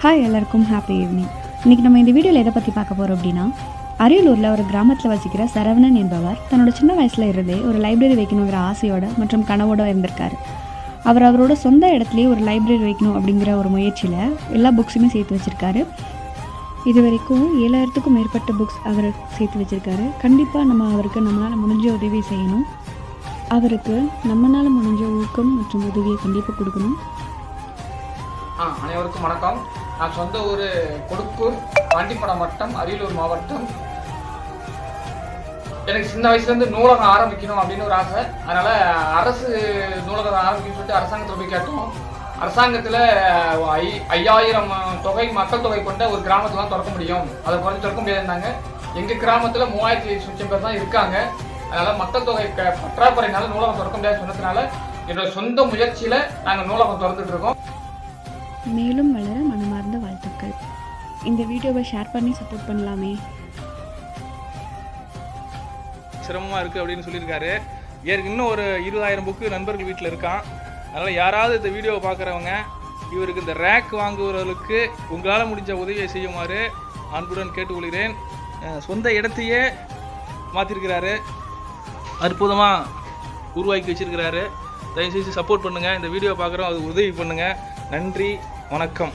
Hi எல்லாருக்கும் happy evening. இன்றைக்கி நம்ம இந்த வீடியோவில் எதை பற்றி பார்க்க போகிறோம் அப்படின்னா, அரியலூரில் ஒரு கிராமத்தில் வசிக்கிற சரவணன் என்பவர் தன்னோட சின்ன வயசில் இருந்தே ஒரு லைப்ரரி வைக்கணுங்கிற ஆசையோட மற்றும் கனவோடு இருந்திருக்காரு. அவரோட சொந்த இடத்துலையே ஒரு லைப்ரரி வைக்கணும் அப்படிங்கிற ஒரு முயற்சியில் எல்லா புக்ஸுமே சேர்த்து வச்சுருக்காரு. இது வரைக்கும் 7000க்கும் மேற்பட்ட புக்ஸ் அவர் சேர்த்து வச்சுருக்காரு. கண்டிப்பாக நம்மளால் முடிஞ்ச உதவி செய்யணும். அவருக்கு நம்மளால் முடிஞ்ச ஊக்கம் மற்றும் உதவியை கண்டிப்பாக கொடுக்கணும். அனைவருக்கும் வணக்கம். நான் சொந்த ஊர் கொடுக்கூர், பாண்டிப்படம் வட்டம், அரியலூர் மாவட்டம். எனக்கு சின்ன வயசுலேருந்து நூலகம் ஆரம்பிக்கணும் அப்படின்னு ஒரு ஆசை. அதனால் அரசு நூலகம் ஆரம்பிக்கணும்னு சொல்லிட்டு அரசாங்கத்தில் போய் கேட்டோம். அரசாங்கத்தில் 5000 தொகை மக்கள் தொகை கொண்ட ஒரு கிராமத்தில் தான் திறக்க முடியும், அதை குறைஞ்சி திறக்க முடியாதுன்னாங்க. எங்கள் கிராமத்தில் 3500 பேர் தான் இருக்காங்க. அதனால் மக்கள் தொகை பற்றாக்குறையினால நூலகம் திறக்க முடியாதுன்னு சொன்னதுனால என்னோட சொந்த முயற்சியில் நாங்கள் நூலகம் திறந்துட்டு இருக்கோம். மேலும் வளர மனமார்ந்த வாழ்த்துக்கள். இந்த வீடியோவை ஷேர் பண்ணி சப்போர்ட் பண்ணலாமே. சிரமமாக இருக்குது அப்படின்னு சொல்லியிருக்காரு. இன்னும் ஒரு 20000 புக்கு நண்பர்கள் வீட்டில் இருக்கான். அதனால் யாராவது இந்த வீடியோவை பார்க்குறவங்க இவருக்கு இந்த ரேக் வாங்குவவர்களுக்கு உங்களால் முடிஞ்ச உதவியை செய்யுமாறு அன்புடன் கேட்டுக்கொள்கிறேன். சொந்த இடத்தையே மாற்றிருக்கிறாரு, அற்புதமாக உருவாக்கி வச்சுருக்கிறாரு. தயவுசெய்து சப்போர்ட் பண்ணுங்கள். இந்த வீடியோ பார்க்குறோம், அது உதவி பண்ணுங்கள். நன்றி, வணக்கம்.